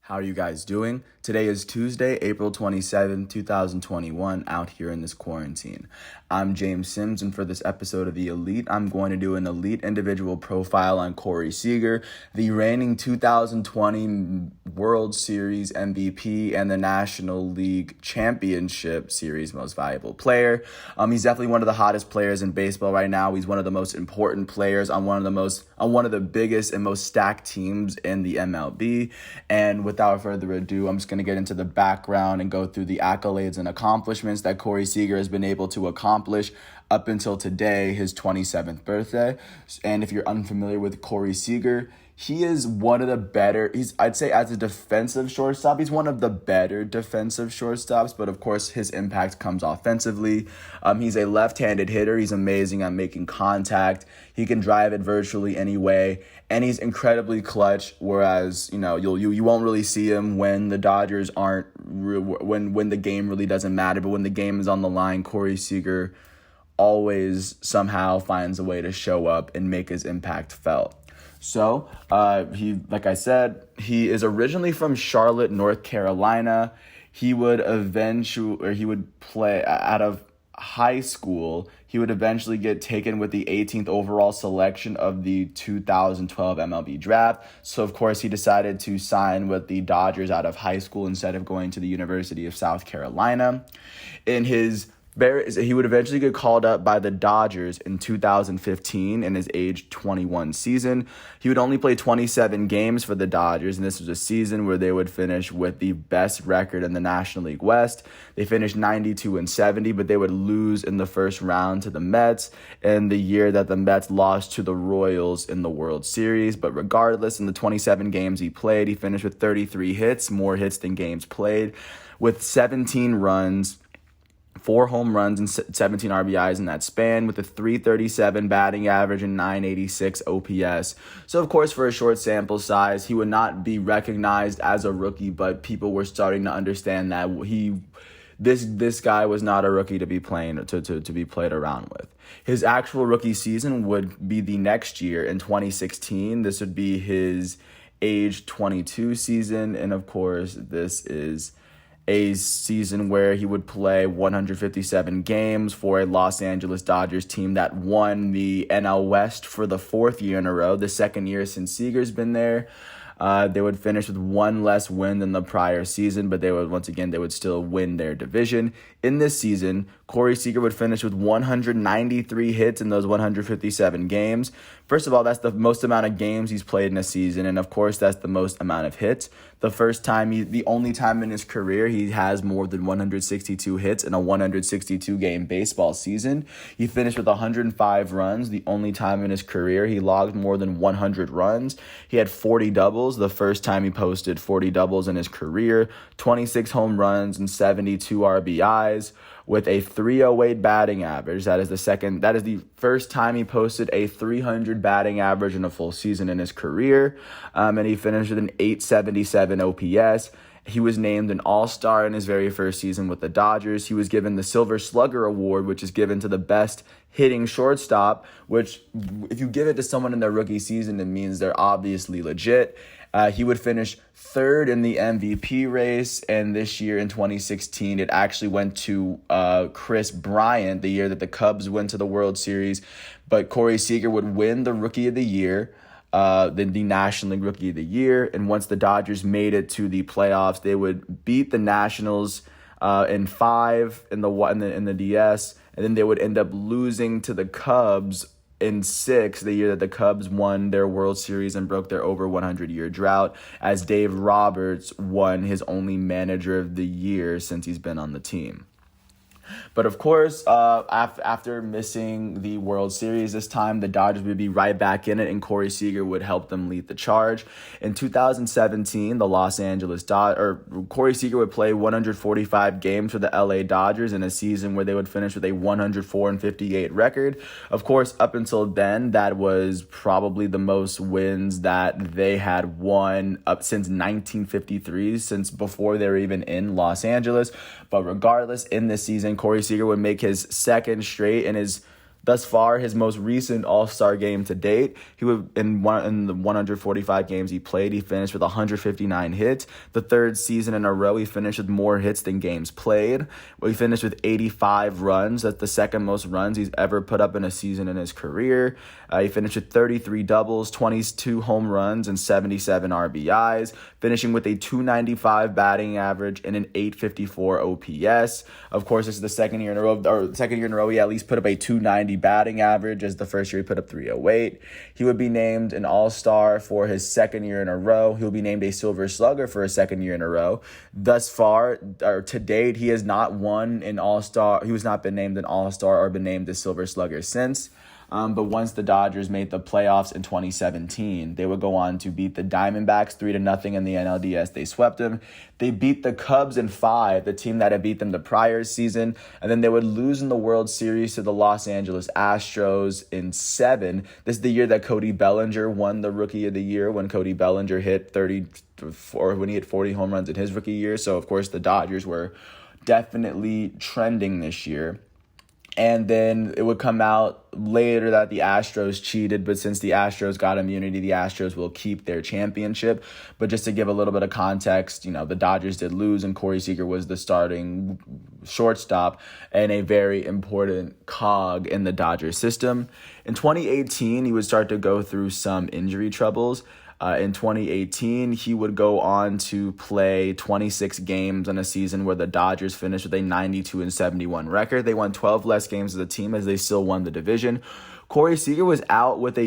How are you guys doing? Today is Tuesday, April 27, 2021, out here in this quarantine. I'm James Sims, and for this episode of The Elite, I'm going to do an elite individual profile on Corey Seager, the reigning 2020 World Series MVP and the National League Championship Series Most Valuable Player. He's definitely one of the hottest players in baseball right now. He's one of the most important players on one of the biggest and most stacked teams in the MLB. And without further ado, I'm just going to get into the background and go through the accolades and accomplishments that Corey Seager has been able to accomplish up until today, his 27th birthday. And if you're unfamiliar with Corey Seager, he is one of the better, I'd say as a defensive shortstop, he's one of the better defensive shortstops, but of course his impact comes offensively. He's a left-handed hitter. He's amazing at making contact. He can drive it virtually any way, and he's incredibly clutch, whereas, you won't really see him when the Dodgers aren't, when the game really doesn't matter, but when the game is on the line, Corey Seager always somehow finds a way to show up and make his impact felt. So, like I said, he is originally from Charlotte, North Carolina. He would play out of high school. He would eventually get taken with the 18th overall selection of the 2012 MLB draft. So, of course, he decided to sign with the Dodgers out of high school instead of going to the University of South Carolina. He would eventually get called up by the Dodgers in 2015 in his age 21 season. He would only play 27 games for the Dodgers, and this was a season where they would finish with the best record in the National League West. They finished 92-70, but they would lose in the first round to the Mets in the year that the Mets lost to the Royals in the World Series. But regardless, in the 27 games he played, he finished with 33 hits, more hits than games played, with 17 runs, 4 home runs and 17 RBIs in that span, with a .337 batting average and .986 OPS. So, of course, for a short sample size, he would not be recognized as a rookie, but people were starting to understand that this guy was not a rookie to be playing to be played around with. His actual rookie season would be the next year in 2016. This would be his age 22 season, and of course, this is a season where he would play 157 games for a Los Angeles Dodgers team that won the NL West for the 4th year in a row, the 2nd year since Seager's been there. They would finish with 1 less win than the prior season, but they would still win their division. In this season, Corey Seager would finish with 193 hits in those 157 games. First of all, that's the most amount of games he's played in a season, and of course, that's the most amount of hits. The only time in his career he has more than 162 hits in a 162-game baseball season. He finished with 105 runs, the only time in his career he logged more than 100 runs. He had 40 doubles, the first time he posted 40 doubles in his career, 26 home runs and 72 RBIs. With a .308 batting average. That is the first time he posted a .300 batting average in a full season in his career. And he finished with an .877 OPS. He was named an All-Star in his very first season with the Dodgers. He was given the Silver Slugger Award, which is given to the best hitting shortstop, which if you give it to someone in their rookie season, it means they're obviously legit. He would finish 3rd in the MVP race, and this year in 2016, it actually went to Chris Bryant, the year that the Cubs went to the World Series. But Corey Seager would win the Rookie of the Year, the National League Rookie of the Year, and once the Dodgers made it to the playoffs, they would beat the Nationals in 5 in the DS, and then they would end up losing to the Cubs in 6, the year that the Cubs won their World Series and broke their over 100-year drought, as Dave Roberts won his only Manager of the Year since he's been on the team. But of course, after missing the World Series this time, the Dodgers would be right back in it, and Corey Seager would help them lead the charge. In 2017, Corey Seager would play 145 games for the LA Dodgers in a season where they would finish with a 104-58 record. Of course, up until then, that was probably the most wins that they had won up since 1953, since before they were even in Los Angeles. But regardless, in this season, Corey Seager would make his second straight and his Thus far, his most recent All-Star game to date, he would in the 145 games he played, he finished with 159 hits. The third season in a row, he finished with more hits than games played. He finished with 85 runs. That's the second most runs he's ever put up in a season in his career. He finished with 33 doubles, 22 home runs, and 77 RBIs, finishing with a 295 batting average and an 854 OPS. Of course, this is the second year in a row he at least put up a 290 batting average, as the first year he put up 308. He would be named an All-Star for his second year in a row. He'll be named a Silver Slugger for a second year in a row. Thus far, or to date, he has not won an All-Star. He has not been named an All-Star or been named a Silver Slugger since. But once the Dodgers made the playoffs in 2017, they would go on to beat the Diamondbacks 3-0 in the NLDS. They swept them. They beat the Cubs in 5, the team that had beat them the prior season. And then they would lose in the World Series to the Los Angeles Astros in 7. This is the year that Cody Bellinger won the Rookie of the Year, when Cody Bellinger hit 40 home runs in his rookie year. So, of course, the Dodgers were definitely trending this year. And then it would come out later that the Astros cheated, but since the Astros got immunity, the Astros will keep their championship. But just to give a little bit of context, the Dodgers did lose, and Corey Seager was the starting shortstop and a very important cog in the Dodgers system. In 2018, he would start to go through some injury troubles. In 2018, he would go on to play 26 games in a season where the Dodgers finished with a 92-71 record. They won 12 less games as a team, as they still won the division. Corey Seager was out with a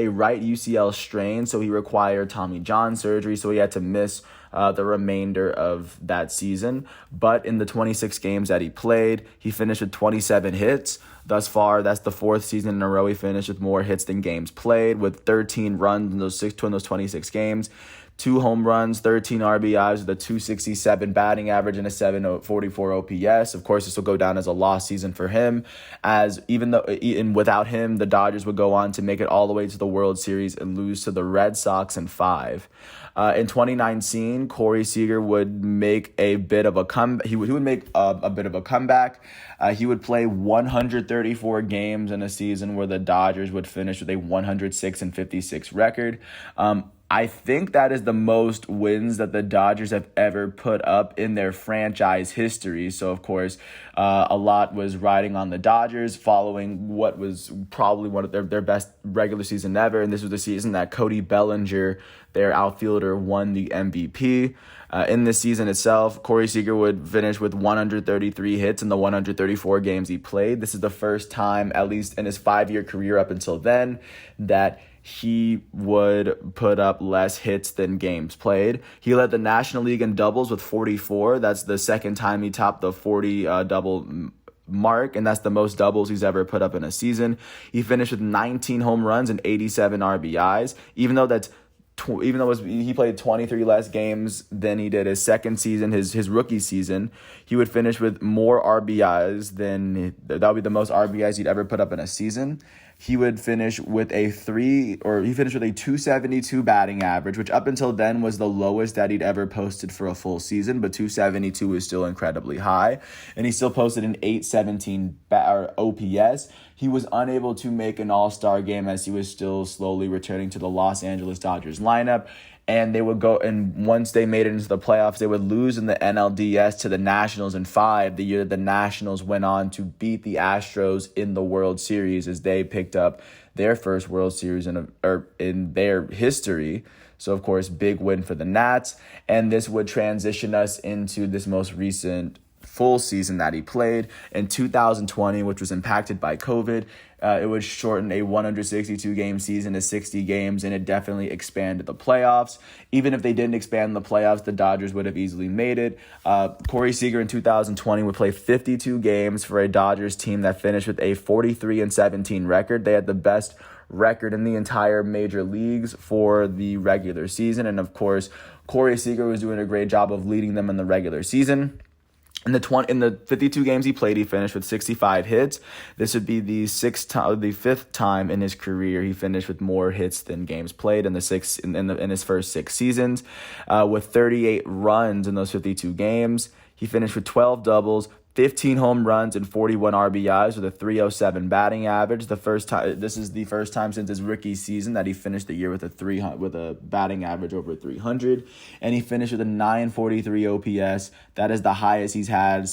right UCL strain, so he required Tommy John surgery, so he had to miss the remainder of that season. But in the 26 games that he played, he finished with 27 hits. Thus far, that's the fourth season in a row he finished with more hits than games played, with 13 runs in those 26 games. 2 home runs, 13 RBIs with a 267 batting average and a 744 OPS. Of course, this will go down as a lost season for him, as without him, the Dodgers would go on to make it all the way to the World Series and lose to the Red Sox in 5. In 2019, Corey Seager would make a bit of a comeback. He would make a bit of a comeback. He would play 134 games in a season where the Dodgers would finish with a 106-56 record. I think that is the most wins that the Dodgers have ever put up in their franchise history. So, of course, a lot was riding on the Dodgers following what was probably one of their best regular season ever. And this was the season that Cody Bellinger, their outfielder, won the MVP. In this season itself, Corey Seager would finish with 133 hits in the 134 games he played. This is the first time, at least in his 5-year career up until then, that he would put up less hits than games played. He led the National League in doubles with 44. That's the second time he topped the 40 double mark, and that's the most doubles he's ever put up in a season. He finished with 19 home runs and 87 RBIs, even though he played 23 less games than he did his second season, his rookie season. He would finish with more RBIs that would be the most RBIs he'd ever put up in a season. He would finish with a 272 batting average, which up until then was the lowest that he'd ever posted for a full season, but 272 is still incredibly high. And he still posted an 817 OPS. He was unable to make an All-Star game as he was still slowly returning to the Los Angeles Dodgers lineup. And they would go, and once they made it into the playoffs, they would lose in the NLDS to the Nationals in 5, the year that the Nationals went on to beat the Astros in the World Series, as they picked up their first World Series in their history. So, of course, big win for the Nats. And this would transition us into this most recent full season that he played in 2020, which was impacted by COVID. It would shorten a 162-game season to 60 games, and it definitely expanded the playoffs. Even if they didn't expand the playoffs, the Dodgers would have easily made it. Corey Seager in 2020 would play 52 games for a Dodgers team that finished with a 43-17 record. They had the best record in the entire major leagues for the regular season, and of course, Corey Seager was doing a great job of leading them in the regular season. In the 52 games he played, he finished with 65 hits. This would be the fifth time in his career he finished with more hits than games played in his first 6 seasons. With 38 runs in those 52 games, he finished with 12 doubles, 15 home runs and 41 RBIs with a 307 batting average. This is the first time since his rookie season that he finished the year with a batting average over 300, and he finished with a 943 OPS. That is the highest he's had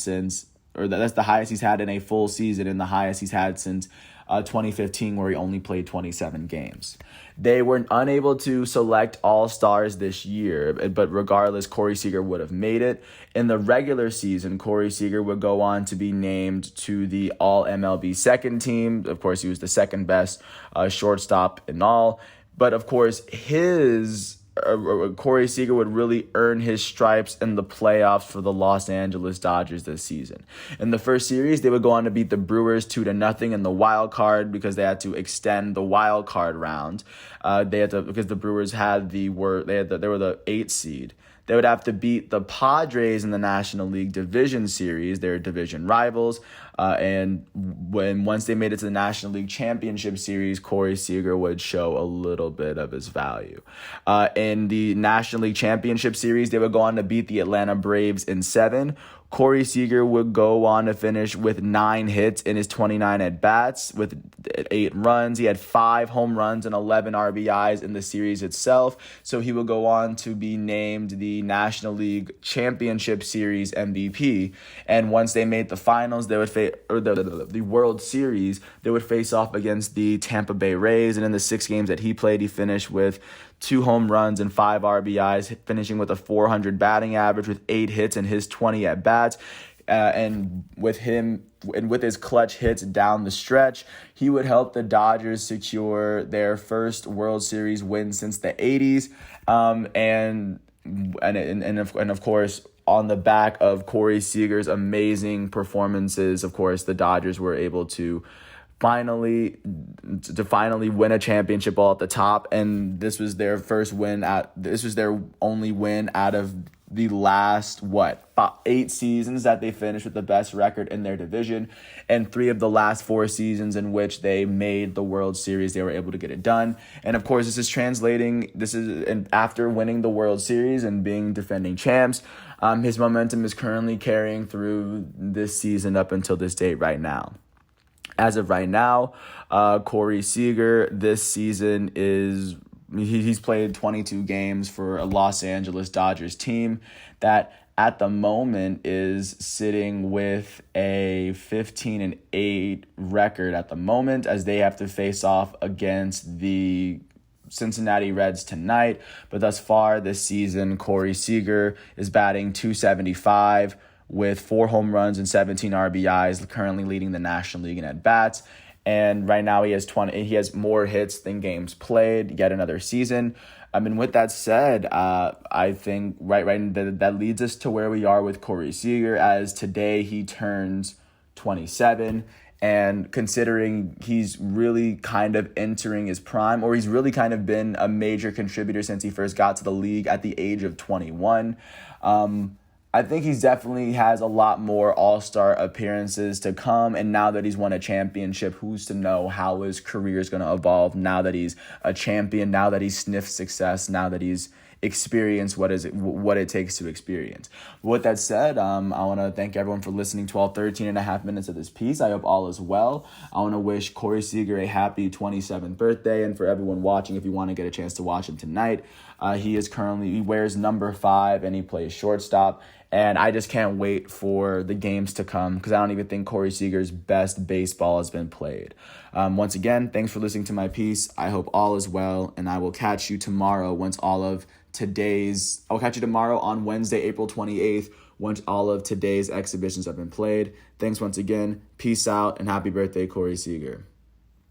that's the highest he's had in a full season, and the highest he's had since 2015, where he only played 27 games. They were unable to select all-stars this year, but regardless, Corey Seager would have made it. In the regular season, Corey Seager would go on to be named to the All-MLB second team. Of course, he was the second best shortstop in all. But of course, Corey Seager would really earn his stripes in the playoffs for the Los Angeles Dodgers this season. In the first series, they would go on to beat the Brewers 2-0 in the wild card because they had to extend the wild card round. Because the Brewers they were the 8th seed. They would have to beat the Padres in the National League Division Series. They're division rivals. Once they made it to the National League Championship Series, Corey Seager would show a little bit of his value. In the National League Championship Series, they would go on to beat the Atlanta Braves in 7. Corey Seager would go on to finish with 9 hits in his 29 at-bats with 8 runs. He had 5 home runs and 11 RBIs in the series itself. So he would go on to be named the National League Championship Series MVP. And once they made the finals, they would the World Series, they would face off against the Tampa Bay Rays. And in the 6 games that he played, he finished with 2 home runs and 5 RBIs, finishing with a 400 batting average with 8 hits in his 20 at-bats. And with his clutch hits down the stretch, he would help the Dodgers secure their first World Series win since the 80s. And of course, on the back of Corey Seager's amazing performances, of course, the Dodgers were able to finally win a championship all at the top, and this was their only win out of the last 8 seasons that they finished with the best record in their division, and 3 of the last 4 seasons in which they made the World Series, they were able to get it done. And of course, after winning the World Series and being defending champs, his momentum is currently carrying through this season up until this date right now. As of right now, Corey Seager this season he's played 22 games for a Los Angeles Dodgers team that at the moment is sitting with a 15-8 record at the moment, as they have to face off against the Cincinnati Reds tonight. But thus far this season, Corey Seager is batting .275 with 4 home runs and 17 RBIs, currently leading the National League in at-bats. And right now he has more hits than games played, yet another season. With that said, I think that leads us to where we are with Corey Seager, as today he turns 27. And considering he's really kind of entering his prime, or he's really kind of been a major contributor since he first got to the league at the age of 21, I think he's definitely has a lot more all-star appearances to come. And now that he's won a championship, who's to know how his career is going to evolve now that he's a champion, now that he's sniffed success, now that he's experienced what it takes to experience. With that said, I want to thank everyone for listening to all 13 and a half minutes of this piece. I hope all is well. I want to wish Corey Seager a happy 27th birthday. And for everyone watching, if you want to get a chance to watch him tonight, he wears number 5 and he plays shortstop. And I just can't wait for the games to come, because I don't even think Corey Seager's best baseball has been played. Once again, thanks for listening to my piece. I hope all is well, and I will catch you tomorrow on Wednesday, April 28th, once all of today's exhibitions have been played. Thanks once again. Peace out, and happy birthday, Corey Seager.